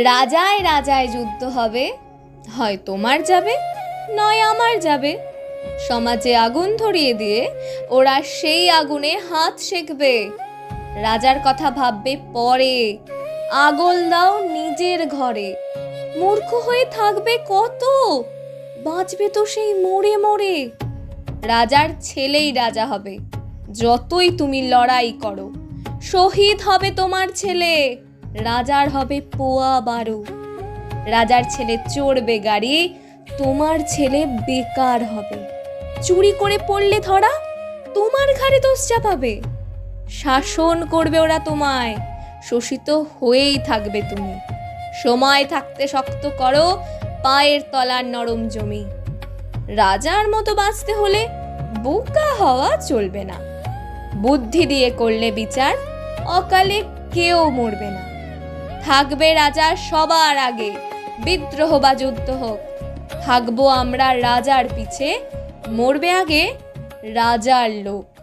রাজায় রাজায় যুদ্ধ হবে, হয় তোমার যাবে নয় আমার যাবে। সমাজে আগুন ধরিয়ে দিয়ে ওরা সেই আগুনে হাত সেঁকবে। রাজার কথা ভাববে পরে, আগল দাও নিজের ঘরে। মূর্খ হয়ে থাকবে কত, বাঁচবে তো সেই মরে মরে। রাজার ছেলেই রাজা হবে, যতই তুমি লড়াই করো। শহীদ হবে তোমার ছেলে, রাজার হবে পোয়া বারো। রাজার ছেলে চড়বে গাড়ি, তোমার ছেলে বেকার হবে। চুরি করে পড়লে ধরা, তোমার ঘাড়ে দোষ চাপাবে। শাসন করবে ওরা তোমায়, শোষিত হয়েই থাকবে তুমি। সময় থাকতে শক্ত করো পায়ের তলার নরম জমি। রাজার মতো বাঁচতে হলে বোকা হওয়া চলবে না। বুদ্ধি দিয়ে করলে বিচার, অকালে কেউ মরবে না। থাকবে রাজা সবার আগে, বিদ্রোহ বা যুদ্ধ হোক। থাকবো আমরা রাজার পিছে, মরবে আগে রাজার লোক।